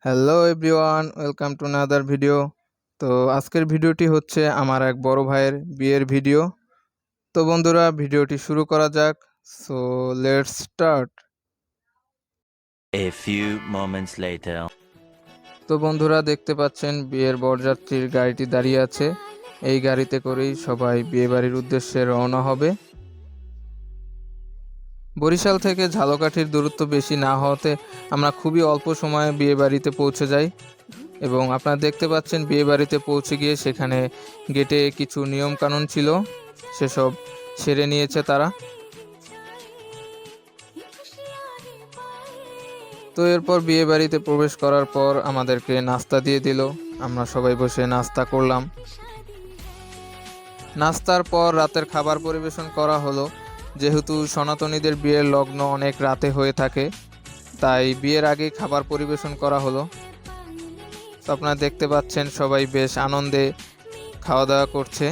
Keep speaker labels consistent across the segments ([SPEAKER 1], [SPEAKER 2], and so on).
[SPEAKER 1] Hello everyone, welcome to another video. তো আজকের ভিডিওটি হচ্ছে আমার এক বড় ভাইয়ের বিয়ের ভিডিও। তো বন্ধুরা, ভিডিওটি শুরু করা যাক। So let's start.
[SPEAKER 2] A few moments later.
[SPEAKER 1] তো বন্ধুরা, দেখতে পাচ্ছেন বিয়ের বরযাত্রীর গাড়িটি দাঁড়িয়ে আছে। এই গাড়িতে করেই সবাই বিয়ে বাড়ির উদ্দেশ্যে রওনা হবে। বরিশাল থেকে ঝালকাঠির দূরত্ব বেশি না হওয়াতে আমরা খুবই অল্প সময়ে বিয়ে বাড়িতে পৌঁছে যাই। এবং আপনারা দেখতে পাচ্ছেন বিয়ে বাড়িতে পৌঁছে গিয়ে সেখানে গেটে কিছু নিয়ম কানুন ছিল, সেসব সেরে নিয়েছে তারা। তো এরপর বিয়ে বাড়িতে প্রবেশ করার পর আমাদেরকে নাস্তা দিয়ে দিল। আমরা সবাই বসে নাস্তা করলাম। নাস্তার পর রাতের খাবার পরিবেশন করা হলো। যেহেতু সনাতনীদের বিয়ের লগ্ন অনেক রাতে হয়ে থাকে, তাই বিয়ের আগেই খাবার পরিবেশন করা হলো। তো আপনারা দেখতে পাচ্ছেন সবাই বেশ আনন্দে খাওয়া দাওয়া করছে।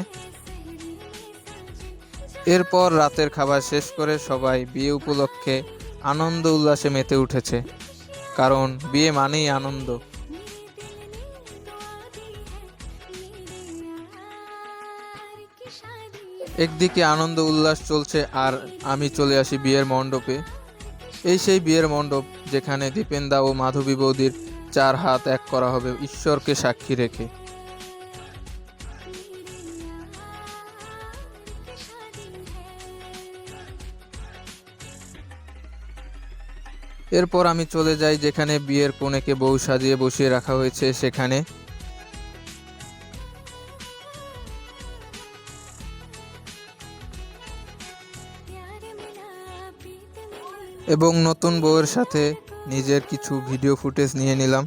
[SPEAKER 1] এরপর রাতের খাবার শেষ করে সবাই বিয়ে উপলক্ষে আনন্দ উল্লাসে মেতে উঠেছে, কারণ বিয়ে মানেই আনন্দ। একদিকে আনন্দ উল্লাস চলছে আর আমি চলে আসি বিয়ের মণ্ডপে। এই সেই বিয়ের মণ্ডপ যেখানে দীপেন্দা ও মাধবী বৌদির 4 হাত এক করা হবে ঈশ্বরকে সাক্ষী রেখে। এরপর আমি চলে যাই যেখানে বিয়ের কনেকে বউ সাজিয়ে বসিয়ে রাখা হয়েছে সেখানে। এবং নতুন বউয়ের সাথে নিজের কিছু ভিডিও ফুটেজ নিয়ে নিলাম।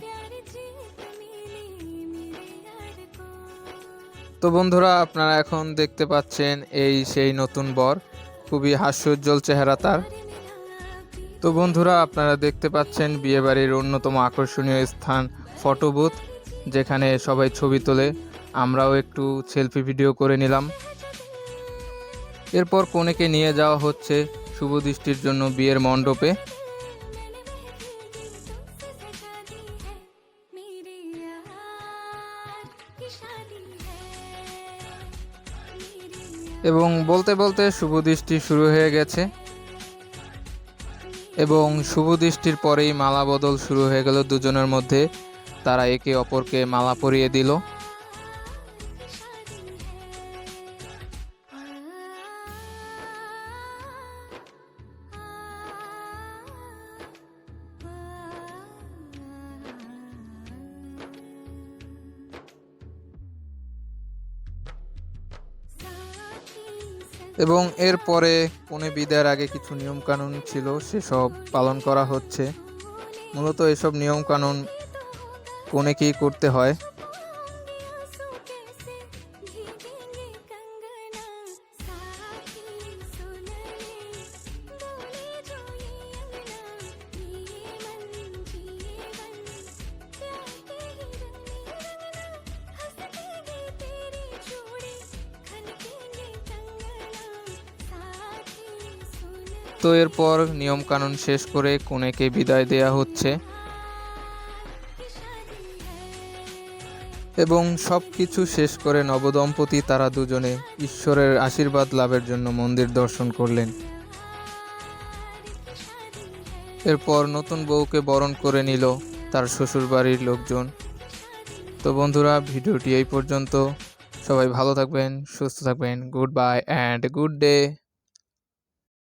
[SPEAKER 1] তো বন্ধুরা, আপনারা এখন দেখতে পাচ্ছেন এই সেই নতুন বর, খুবই হাস্যোজ্জ্বল চেহারা তার। তো বন্ধুরা, আপনারা দেখতে পাচ্ছেন বিয়েবাড়ির অন্যতম আকর্ষণীয় স্থান ফটো বুথ, যেখানে সবাই ছবি তোলে। আমরাও একটু সেলফি ভিডিও করে নিলাম। এরপর কনেকে নিয়ে যাওয়া হচ্ছে শুভ দৃষ্টির জন্য বিয়ের মণ্ডপে। এবং বলতে বলতে শুভ দৃষ্টি শুরু হয়ে গেছে এবং শুভ দৃষ্টির পরেই মালা বদল শুরু হয়ে গেল দুজনের মধ্যে। তারা একে অপরকে মালা পরিয়ে দিল। এবং এরপরে কনে বিদায়ের আগে কিছু নিয়মকানুন ছিল, সেসব পালন করা হচ্ছে। মূলত এসব নিয়মকানুন কনেকেই করতে হয়। তো এরপর নিয়মকানুন শেষ করে কনেকে বিদায় দেয়া হচ্ছে এবং সবকিছু শেষ করে নবদম্পতি তারা দুজনে ঈশ্বরের আশীর্বাদ লাভের জন্য মন্দির দর্শন করলেন। এরপর নতুন বউকে বরণ করে নিল তার শ্বশুরবাড়ির লোকজন। তো বন্ধুরা, ভিডিওটি এই পর্যন্ত। সবাই ভালো থাকবেন, সুস্থ থাকবেন। Good bye and good day.